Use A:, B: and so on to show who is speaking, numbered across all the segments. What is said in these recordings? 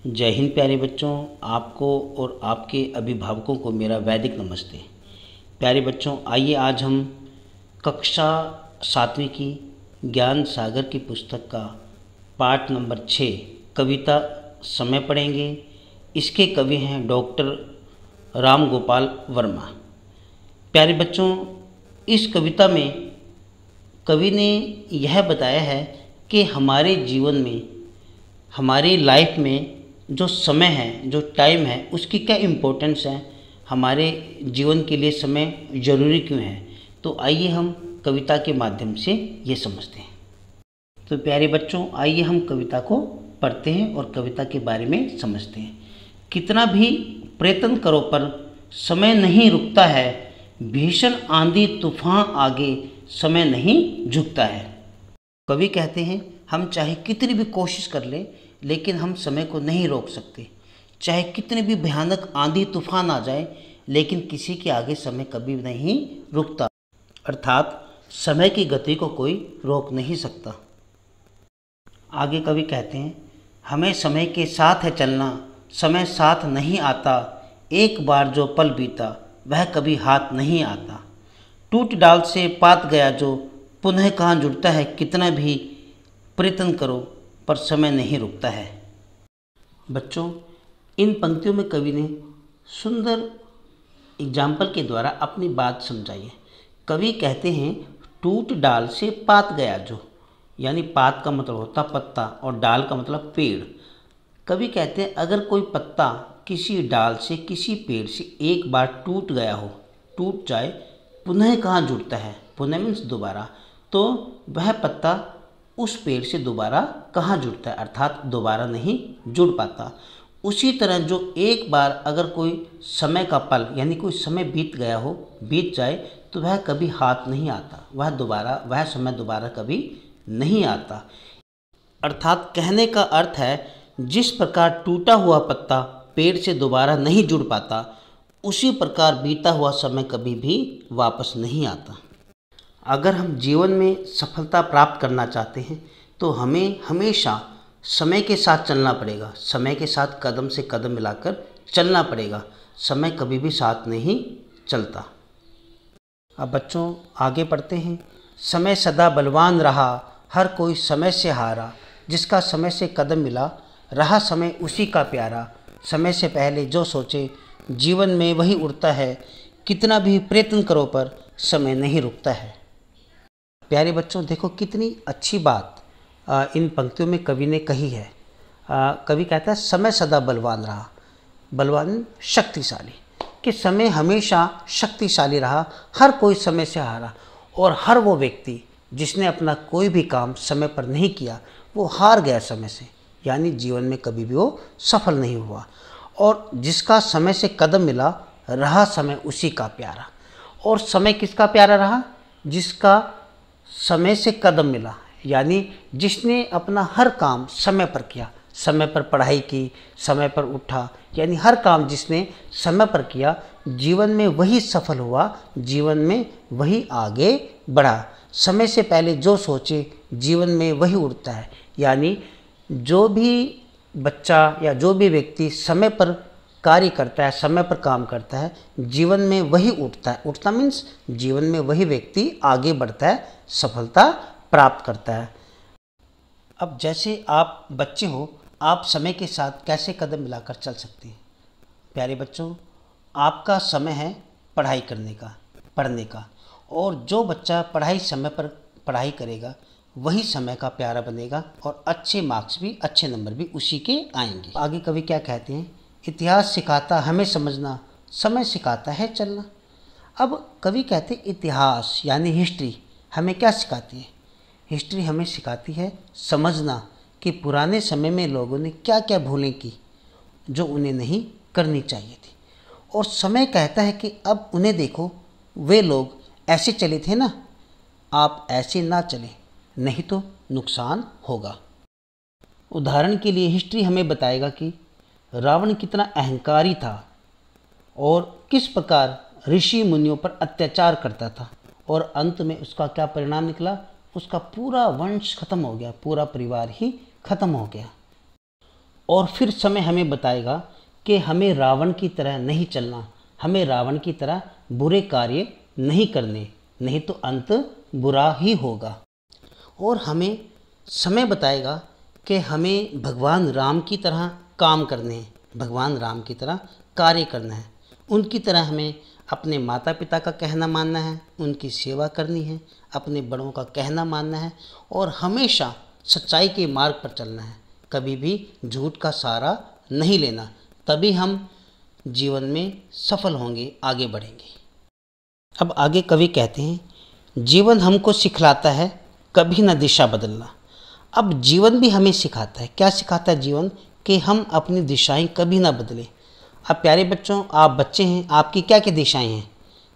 A: जय हिंद प्यारे बच्चों, आपको और आपके अभिभावकों को मेरा वैदिक नमस्ते। प्यारे बच्चों, आइए आज हम कक्षा 7वीं की ज्ञान सागर की पुस्तक का पाठ नंबर 6 कविता समय पढ़ेंगे। इसके कवि हैं डॉक्टर राम गोपाल वर्मा। प्यारे बच्चों, इस कविता में कवि ने यह बताया है कि हमारे जीवन में, हमारी लाइफ में जो समय है, जो टाइम है, उसकी क्या इम्पोर्टेंस है, हमारे जीवन के लिए समय ज़रूरी क्यों है। तो आइए हम कविता के माध्यम से ये समझते हैं। तो प्यारे बच्चों, आइए हम कविता को पढ़ते हैं और कविता के बारे में समझते हैं। कितना भी प्रयत्न करो पर समय नहीं रुकता है, भीषण आंधी तूफान आगे समय नहीं झुकता है। कवि कहते हैं हम चाहे कितनी भी कोशिश कर लें, लेकिन हम समय को नहीं रोक सकते। चाहे कितने भी भयानक आंधी तूफान आ जाए, लेकिन किसी के आगे समय कभी नहीं रुकता। अर्थात समय की गति को कोई रोक नहीं सकता। आगे कवि कहते हैं हमें समय के साथ है चलना, समय साथ नहीं आता। एक बार जो पल बीता वह कभी हाथ नहीं आता। टूट डाल से पात गया जो पुनः कहाँ जुड़ता है। कितना भी प्रयत्न करो पर समय नहीं रुकता है। बच्चों, इन पंक्तियों में कवि ने सुंदर एग्जाम्पल के द्वारा अपनी बात समझाई है। कवि कहते हैं टूट डाल से पात गया जो, यानी पात का मतलब होता पत्ता और डाल का मतलब पेड़। कवि कहते हैं अगर कोई पत्ता किसी डाल से, किसी पेड़ से एक बार टूट गया हो, टूट जाए, पुनः कहाँ जुड़ता है। पुनः मीन्स दोबारा। तो वह पत्ता उस पेड़ से दोबारा कहाँ जुड़ता है, अर्थात दोबारा नहीं जुड़ पाता। उसी तरह जो एक बार अगर कोई समय का पल, यानी कोई समय बीत गया हो, बीत जाए, तो वह कभी हाथ नहीं आता। वह समय दोबारा कभी नहीं आता। अर्थात कहने का अर्थ है जिस प्रकार टूटा हुआ पत्ता पेड़ से दोबारा नहीं जुड़ पाता, उसी प्रकार बीता हुआ समय कभी भी वापस नहीं आता। अगर हम जीवन में सफलता प्राप्त करना चाहते हैं तो हमें हमेशा समय के साथ चलना पड़ेगा। समय के साथ कदम से कदम मिलाकर चलना पड़ेगा। समय कभी भी साथ नहीं चलता। अब बच्चों आगे पढ़ते हैं। समय सदा बलवान रहा, हर कोई समय से हारा। जिसका समय से कदम मिला, रहा समय उसी का प्यारा। समय से पहले जो सोचे, जीवन में वही उड़ता है। कितना भी प्रयत्न करो पर समय नहीं रुकता है। प्यारे बच्चों, देखो कितनी अच्छी बात इन पंक्तियों में कवि ने कही है। कवि कहता है समय सदा बलवान रहा, बलवान शक्तिशाली, कि समय हमेशा शक्तिशाली रहा, हर कोई समय से हारा। और हर वो व्यक्ति जिसने अपना कोई भी काम समय पर नहीं किया, वो हार गया समय से, यानी जीवन में कभी भी वो सफल नहीं हुआ। और जिसका समय से कदम मिला, रहा समय उसी का प्यारा। और समय किसका प्यारा रहा? जिसका समय से कदम मिला, यानी जिसने अपना हर काम समय पर किया, समय पर पढ़ाई की, समय पर उठा, यानी हर काम जिसने समय पर किया, जीवन में वही सफल हुआ, जीवन में वही आगे बढ़ा। समय से पहले जो सोचे, जीवन में वही उड़ता है। यानी जो भी बच्चा या जो भी व्यक्ति समय पर कार्य करता है, समय पर काम करता है, जीवन में वही उठता है। उठता मीन्स जीवन में वही व्यक्ति आगे बढ़ता है, सफलता प्राप्त करता है। अब जैसे आप बच्चे हो, आप समय के साथ कैसे कदम मिलाकर चल सकते हैं? प्यारे बच्चों, आपका समय है पढ़ाई करने का, पढ़ने का। और जो बच्चा समय पर पढ़ाई करेगा, वही समय का प्यारा बनेगा और अच्छे मार्क्स भी, अच्छे नंबर भी उसी के आएंगे। आगे कवि क्या कहते हैं? इतिहास सिखाता हमें समझना, समय सिखाता है चलना। अब कवि कहते हैं इतिहास यानी हिस्ट्री हमें क्या सिखाती है? हिस्ट्री हमें सिखाती है समझना कि पुराने समय में लोगों ने क्या क्या भूलें की जो उन्हें नहीं करनी चाहिए थी। और समय कहता है कि अब उन्हें देखो, वे लोग ऐसे चले थे ना, आप ऐसे ना चलें, नहीं तो नुकसान होगा। उदाहरण के लिए हिस्ट्री हमें बताएगा कि रावण कितना अहंकारी था और किस प्रकार ऋषि मुनियों पर अत्याचार करता था, और अंत में उसका क्या परिणाम निकला? उसका पूरा वंश खत्म हो गया, पूरा परिवार ही खत्म हो गया। और फिर समय हमें बताएगा कि हमें रावण की तरह नहीं चलना, हमें रावण की तरह बुरे कार्य नहीं करने, नहीं तो अंत बुरा ही होगा। और हमें समय बताएगा कि हमें भगवान राम की तरह काम करने हैं, भगवान राम की तरह कार्य करना है, उनकी तरह हमें अपने माता पिता का कहना मानना है, उनकी सेवा करनी है, अपने बड़ों का कहना मानना है और हमेशा सच्चाई के मार्ग पर चलना है, कभी भी झूठ का सहारा नहीं लेना, तभी हम जीवन में सफल होंगे, आगे बढ़ेंगे। अब आगे कवि कहते हैं, जीवन हमको सिखलाता है कभी ना दिशा बदलना। अब जीवन भी हमें सिखाता है, क्या सिखाता है जीवन? कि हम अपनी दिशाएं कभी ना बदलें। अब प्यारे बच्चों, आप बच्चे हैं, आपकी क्या क्या दिशाएं हैं?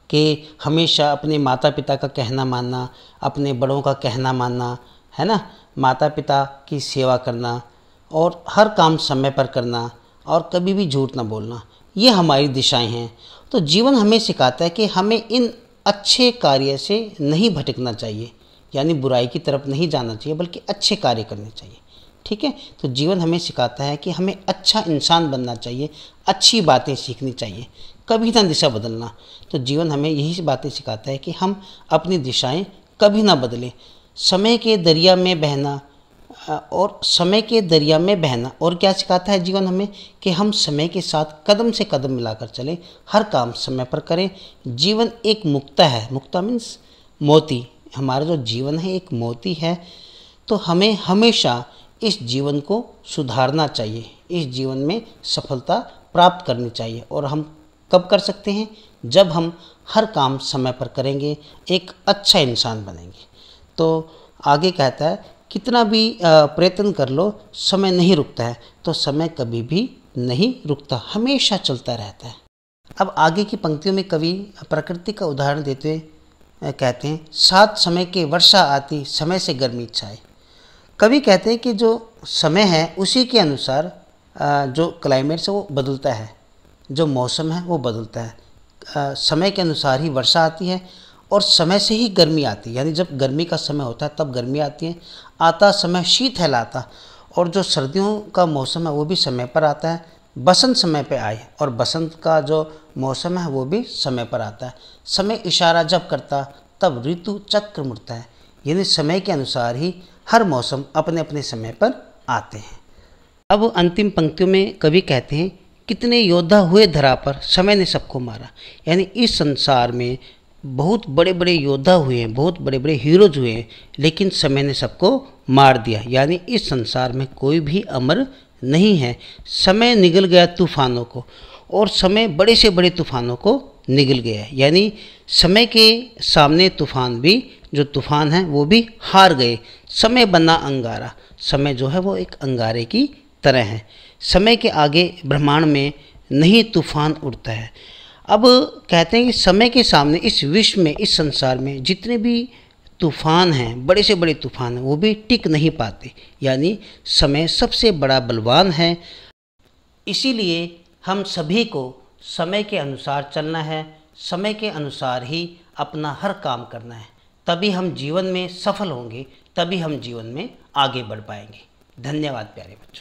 A: कि हमेशा अपने माता पिता का कहना मानना, अपने बड़ों का कहना मानना, है ना, माता पिता की सेवा करना और हर काम समय पर करना और कभी भी झूठ ना बोलना, ये हमारी दिशाएं हैं। तो जीवन हमें सिखाता है कि हमें इन अच्छे कार्य से नहीं भटकना चाहिए, यानी बुराई की तरफ नहीं जाना चाहिए, बल्कि अच्छे कार्य करने चाहिए। ठीक है, तो जीवन हमें सिखाता है कि हमें अच्छा इंसान बनना चाहिए, अच्छी बातें सीखनी चाहिए, कभी ना दिशा बदलना। तो जीवन हमें यही बातें सिखाता है कि हम अपनी दिशाएं कभी ना बदलें। समय के दरिया में बहना और समय के दरिया में बहना, और क्या सिखाता है जीवन हमें? कि हम समय के साथ कदम से कदम मिलाकर चलें, हर काम समय पर करें। जीवन एक मुक्ता है, मुक्ता मीन्स मोती, हमारा जो जीवन है एक मोती है। तो हमें हमेशा इस जीवन को सुधारना चाहिए, इस जीवन में सफलता प्राप्त करनी चाहिए। और हम कब कर सकते हैं? जब हम हर काम समय पर करेंगे, एक अच्छा इंसान बनेंगे। तो आगे कहता है, कितना भी प्रयत्न कर लो, समय नहीं रुकता है। तो समय कभी भी नहीं रुकता, हमेशा चलता रहता है। अब आगे की पंक्तियों में कवि प्रकृति का उदाहरण देते हुए कहते हैं, सात समय के वर्षा आती, समय से गर्मी छाए। कवि कहते हैं कि जो समय है उसी के अनुसार जो क्लाइमेट से वो बदलता है, जो मौसम है वो बदलता है। समय के अनुसार ही वर्षा आती है और समय से ही गर्मी आती है, यानी जब गर्मी का समय होता है तब गर्मी आती है। आता समय शीत है लाता, और जो सर्दियों का मौसम है वो भी समय पर आता है। बसंत समय पे आए, और बसंत का जो मौसम है वो भी समय पर आता है। समय इशारा जब करता तब ऋतु चक्र मुड़ता है, यानी समय के अनुसार ही हर मौसम अपने अपने समय पर आते हैं। अब अंतिम पंक्तियों में कवि कहते हैं, कितने योद्धा हुए धरा पर, समय ने सबको मारा। यानी इस संसार में बहुत बड़े बड़े योद्धा हुए हैं, बहुत बड़े बड़े हीरोज हुए हैं, लेकिन समय ने सबको मार दिया। यानी इस संसार में कोई भी अमर नहीं है। समय निगल गया तूफानों को, और समय बड़े से बड़े तूफानों को निगल गया है। यानी समय के सामने तूफान भी, जो तूफान हैं वो भी हार गए। समय बना अंगारा, समय जो है वो एक अंगारे की तरह है। समय के आगे ब्रह्मांड में नहीं तूफान उड़ता है। अब कहते हैं कि समय के सामने इस विश्व में, इस संसार में जितने भी तूफान हैं, बड़े से बड़े तूफान हैं, वो भी टिक नहीं पाते। यानी समय सबसे बड़ा बलवान है। इसीलिए हम सभी को समय के अनुसार चलना है, समय के अनुसार ही अपना हर काम करना है, तभी हम जीवन में सफल होंगे, तभी हम जीवन में आगे बढ़ पाएंगे। धन्यवाद प्यारे बच्चों।